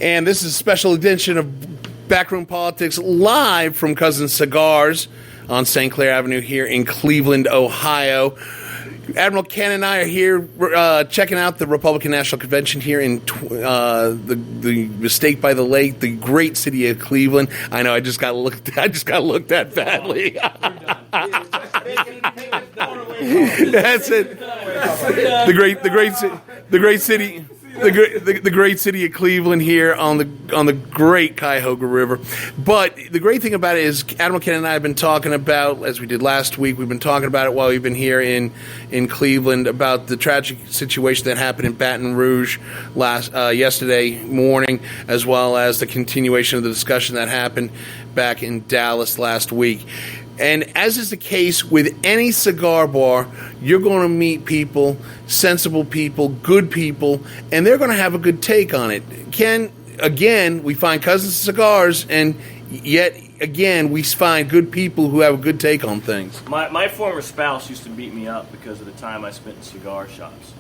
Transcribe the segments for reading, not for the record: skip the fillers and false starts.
And this is a special edition of Backroom Politics live from Cousins Cigars on St. Clair Avenue here in Cleveland, Ohio. Admiral Ken and I are here checking out the Republican National Convention here in the Mistake by the Lake, the great city of Cleveland. I know I just got looked at badly. That's it. The great city of Cleveland here on the great Cuyahoga River. But the great thing about it is Admiral Ken and I have been talking about, as we did last week, we've been talking about it while we've been here in Cleveland, about the tragic situation that happened in Baton Rouge yesterday morning, as well as the continuation of the discussion that happened back in Dallas last week. And as is the case with any cigar bar, you're going to meet people, sensible people, good people, and they're going to have a good take on it. Ken, again, we find Cousins Cigars, and yet again, we find good people who have a good take on things. My former spouse used to beat me up because of the time I spent in cigar shops.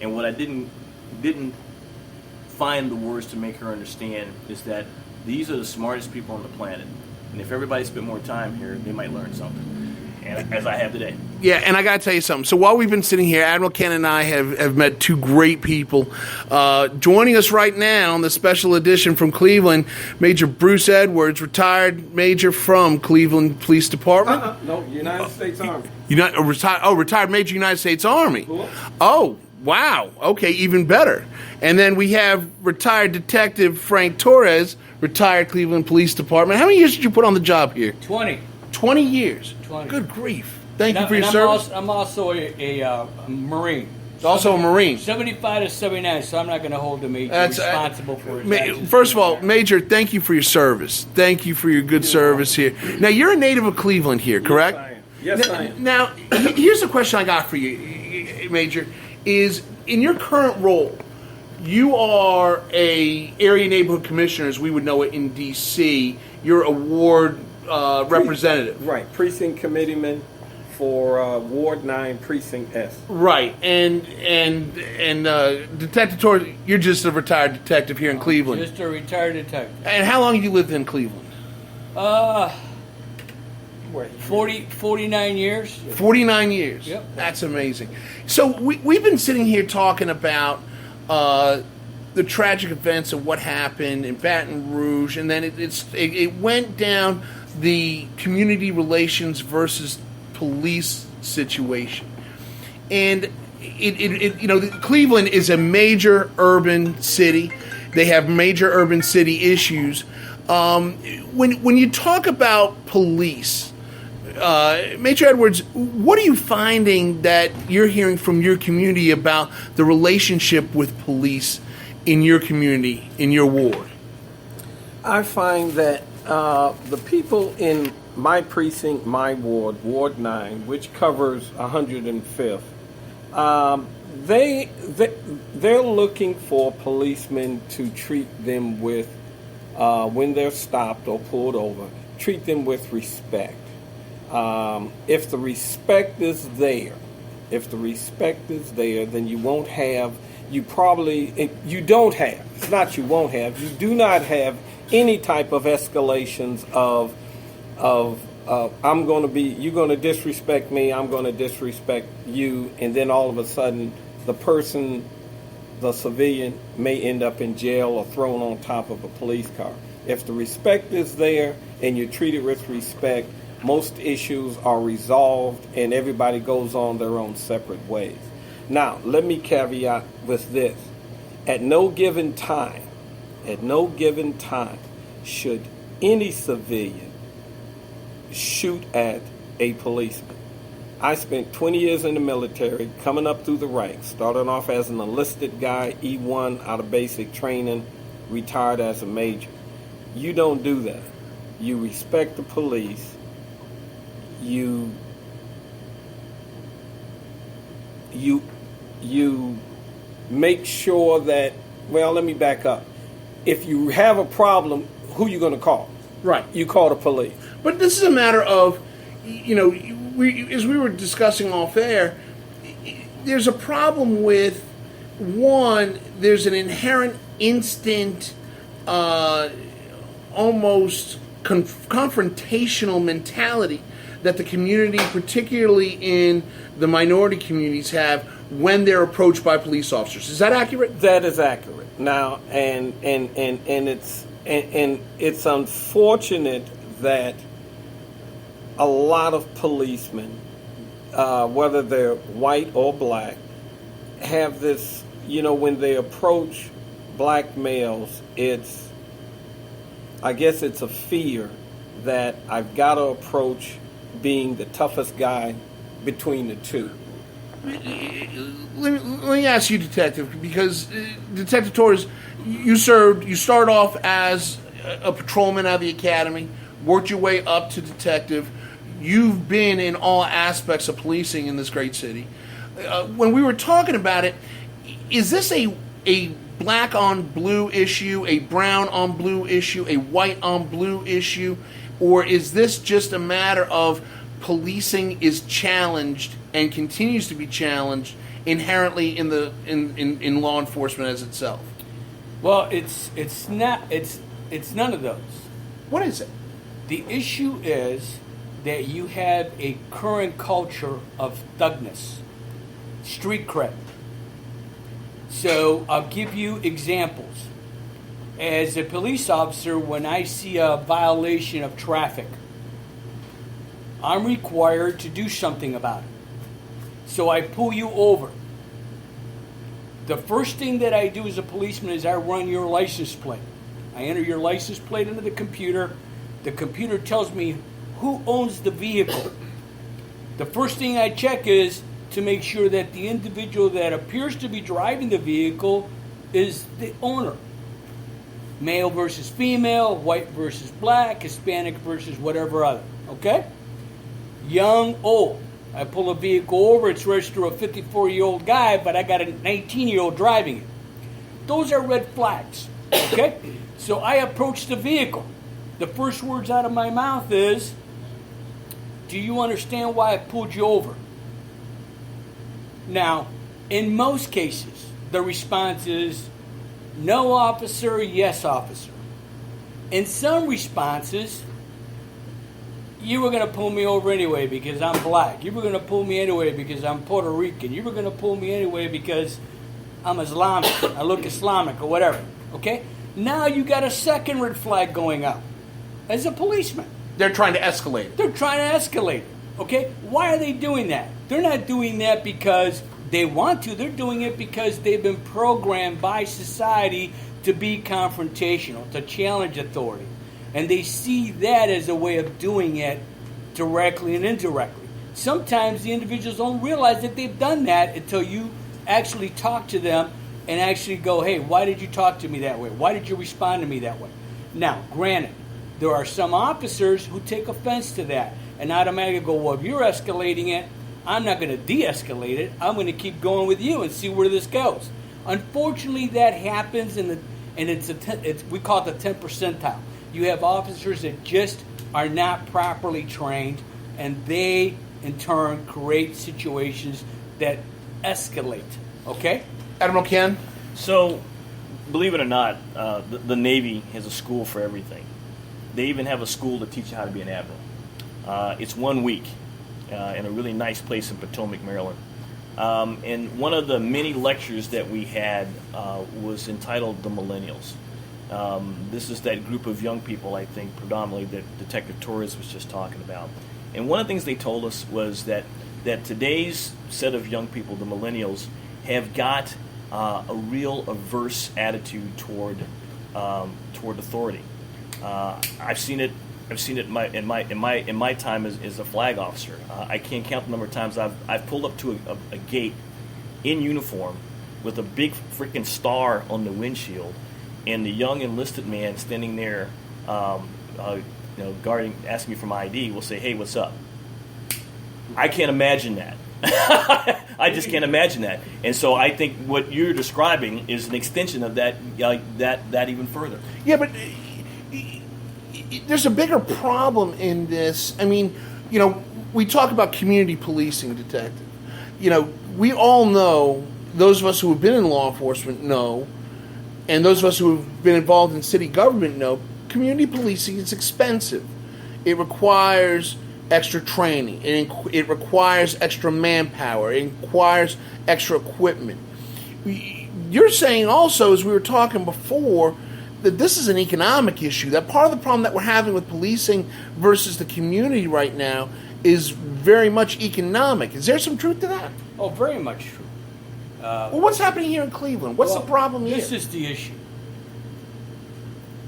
And what I didn't find the words to make her understand is that these are the smartest people on the planet. And if everybody spent more time here, they might learn something, and as I have today. Yeah, and I got to tell you something. So while we've been sitting here, Admiral Ken and I have met two great people. Joining us right now on the special edition from Cleveland, Major Bruce Edwards, retired major from Cleveland Police Department. No, United States Army. Retired Major United States Army. Cool. Oh, wow. Okay, even better. And then we have retired Detective Frank Torres, retired Cleveland Police Department. How many years did you put on the job here? 20. 20 years. 20. Good grief. Thank you for your service. I'm also a Marine. Also a Marine. 75 to 79, so I'm not going to hold the Major responsible for his actions. First of all, Major, thank you for your service. Thank you for your good service here. Now, you're a native of Cleveland here, correct? Yes, I am. Now, here's the question I got for you, Major, is in your current role, you are a area neighborhood commissioner, as we would know it in D.C. You're a ward representative. Right, precinct committeeman for Ward 9, Precinct S. Right, and Detective Torres, you're just a retired detective here in Cleveland. Just a retired detective. And how long have you lived in Cleveland? 49 years. 49 years. Yep. That's amazing. So we've been sitting here talking about the tragic events of what happened in Baton Rouge, and then it went down the community relations versus police situation. And Cleveland is a major urban city. They have major urban city issues. When you talk about police, Major Edwards, what are you finding that you're hearing from your community about the relationship with police in your community, in your ward? I find that the people in my precinct, my ward, Ward 9, which covers 105th, they're looking for policemen to treat them with, when they're stopped or pulled over, treat them with respect. If the respect is there, then you won't have, you don't have, it's not you won't have, you do not have any type of escalations of you're going to disrespect me, I'm going to disrespect you, and then all of a sudden the civilian may end up in jail or thrown on top of a police car. If the respect is there and you're treated with respect, most issues are resolved and everybody goes on their own separate ways. Now, let me caveat with this. At no given time, should any civilian shoot at a policeman. I spent 20 years in the military, coming up through the ranks, starting off as an enlisted guy, E1 out of basic training, retired as a major. You don't do that. You respect the police. You make sure that, well, let me back up. If you have a problem, who you going to call? Right. You call the police. But this is a matter of, as we were discussing off air, there's a problem with, one, there's an inherent instant almost confrontational mentality that the community, particularly in the minority communities, have when they're approached by police officers. Is that accurate? That is accurate. Now, and it's unfortunate that a lot of policemen, whether they're white or black, have this, when they approach black males, I guess it's a fear that I've got to approach being the toughest guy between the two. Let me ask you, Detective, because Detective Torres, you started off as a patrolman out of the academy, worked your way up to detective. You've been in all aspects of policing in this great city. When we were talking about it, is this a black on blue issue, a brown on blue issue, a white on blue issue, or is this just a matter of policing is challenged and continues to be challenged inherently in law enforcement as itself? Well, it's not. It's none of those. What is it? The issue is that you have a current culture of thugness, street cred. So I'll give you examples. As a police officer, when I see a violation of traffic, I'm required to do something about it. So I pull you over. The first thing that I do as a policeman is I run your license plate. I enter your license plate into the computer. The computer tells me who owns the vehicle. The first thing I check is to make sure that the individual that appears to be driving the vehicle is the owner. Male versus female, white versus black, Hispanic versus whatever other. Okay? Young, old. I pull a vehicle over, it's registered to a 54-year-old guy, but I got a 19-year-old driving it. Those are red flags. Okay? So I approach the vehicle. The first words out of my mouth is, do you understand why I pulled you over? Now, in most cases, the response is, no, officer, yes, officer. In some responses, you were going to pull me over anyway because I'm black. You were going to pull me anyway because I'm Puerto Rican. You were going to pull me anyway because I'm Islamic. I look Islamic or whatever. Okay? Now you got a second red flag going up. As a policeman. They're trying to escalate it. They're trying to escalate it. Okay? Why are they doing that? They're not doing that because they want to. They're doing it because they've been programmed by society to be confrontational, to challenge authority. And they see that as a way of doing it directly and indirectly. Sometimes the individuals don't realize that they've done that until you actually talk to them and actually go, hey, why did you talk to me that way? Why did you respond to me that way? Now, granted, there are some officers who take offense to that and automatically go, well, if you're escalating it, I'm not going to de-escalate it. I'm going to keep going with you and see where this goes. Unfortunately, that happens, and we call it the 10th percentile. You have officers that just are not properly trained, and they, in turn, create situations that escalate. Okay? Admiral Ken? So, believe it or not, the Navy has a school for everything. They even have a school to teach you how to be an admiral. It's 1 week in a really nice place in Potomac, Maryland. And one of the many lectures that we had was entitled The Millennials. This is that group of young people, I think, predominantly that Detective Torres was just talking about. And one of the things they told us was that today's set of young people, the millennials, have got a real averse attitude toward authority. I've seen it in my time as a flag officer. I can't count the number of times I've pulled up to a gate in uniform with a big freaking star on the windshield, and the young enlisted man standing there, guarding, asking me for my ID, will say, "Hey, what's up?" I can't imagine that. I just can't imagine that. And so I think what you're describing is an extension of that even further. Yeah, but there's a bigger problem in this. I mean, we talk about community policing, Detective. We all know, those of us who have been in law enforcement know, and those of us who have been involved in city government know, community policing is expensive. It requires extra training. It requires extra manpower. It requires extra equipment. You're saying also, as we were talking before, that this is an economic issue, that part of the problem that we're having with policing versus the community right now is very much economic. Is there some truth to that? Oh, very much true. Well, what's happening here in Cleveland? What's the problem here? This is the issue.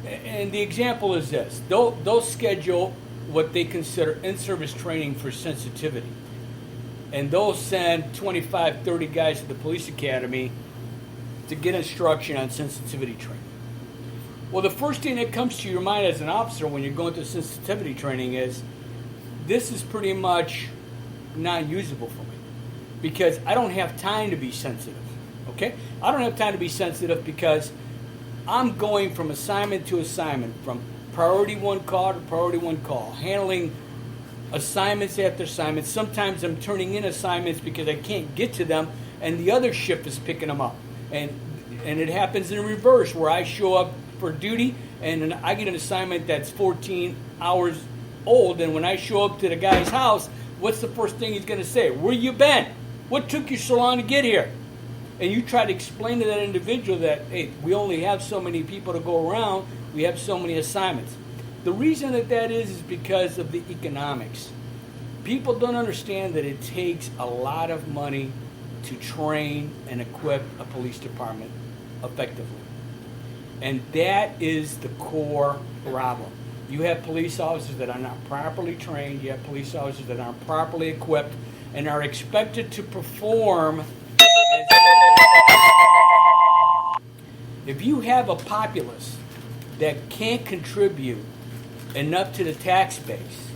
And the example is this. They'll schedule what they consider in-service training for sensitivity. And they'll send 25, 30 guys to the police academy to get instruction on sensitivity training. Well, the first thing that comes to your mind as an officer when you're going through sensitivity training is, this is pretty much non-usable for me because I don't have time to be sensitive, okay? I don't have time to be sensitive because I'm going from assignment to assignment, from priority one call to priority one call, handling assignments after assignments. Sometimes I'm turning in assignments because I can't get to them and the other shift is picking them up. And it happens in reverse where I show up for duty and I get an assignment that's 14 hours old, and when I show up to the guy's house, what's the first thing he's going to say? Where you been? What took you so long to get here? And you try to explain to that individual that, hey, we only have so many people to go around, we have so many assignments. The reason that is because of the economics. People don't understand that it takes a lot of money to train and equip a police department effectively. And that is the core problem. You have police officers that are not properly trained, you have police officers that aren't properly equipped, and are expected to perform. If you have a populace that can't contribute enough to the tax base,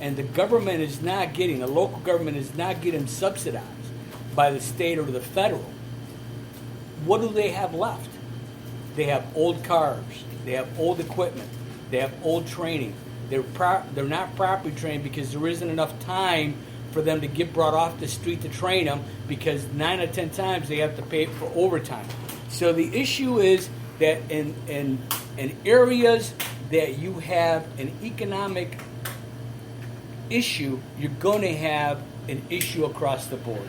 and the government is not getting, the local government is not getting subsidized by the state or the federal, what do they have left? They have old cars, they have old equipment, they have old training. They're not properly trained because there isn't enough time for them to get brought off the street to train them, because 9 out of 10 times they have to pay for overtime. So the issue is that in areas that you have an economic issue, you're going to have an issue across the board.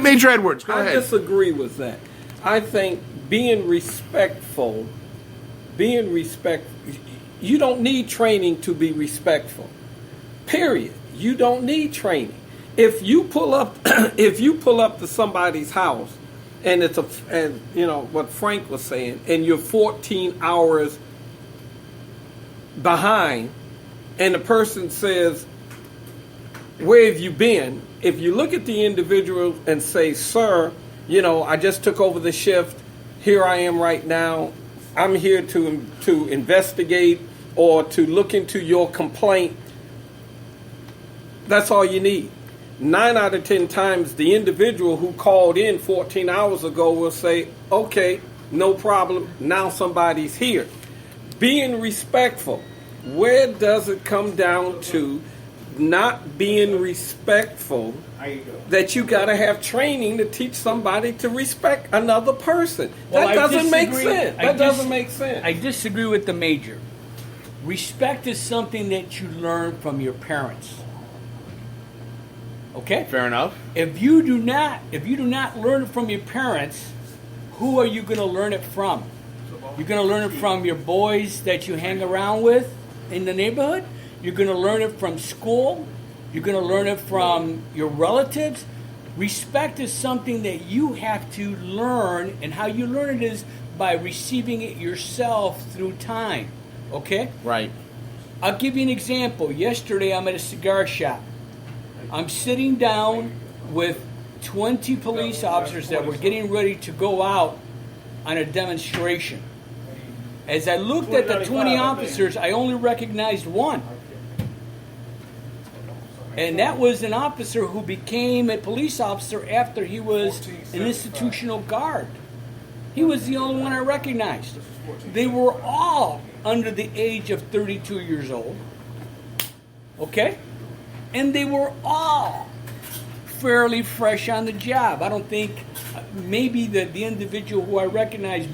Major Edwards, go ahead. I disagree with that. I think being respectful, you don't need training to be respectful. Period. You don't need training. If you pull up to somebody's house and and you know what Frank was saying, and you're 14 hours behind, and the person says, "Where have you been?" If you look at the individual and say, "Sir, you know, I just took over the shift. Here I am right now. I'm here to investigate or to look into your complaint," that's all you need. 9 out of 10 times, the individual who called in 14 hours ago will say, "Okay, no problem. Now somebody's here." Being respectful. Where does it come down to not being respectful? That you got to have training to teach somebody to respect another person. Well, That doesn't make sense. That doesn't make sense. I disagree with the major. Respect is something that you learn from your parents. Okay? Fair enough. If you do not learn it from your parents, who are you going to learn it from? You're going to learn it from your boys that you hang around with in the neighborhood. You're going to learn it from school. You're going to learn it from your relatives. Respect is something that you have to learn, and how you learn it is by receiving it yourself through time. Okay? Right. I'll give you an example. Yesterday I'm at a cigar shop. I'm sitting down with 20 police officers that were getting ready to go out on a demonstration. As I looked at the 20 officers, I only recognized one. And that was an officer who became a police officer after he was an institutional guard. He was the only one I recognized. They were all under the age of 32 years old. Okay? And they were all fairly fresh on the job. I don't think, maybe the individual who I recognized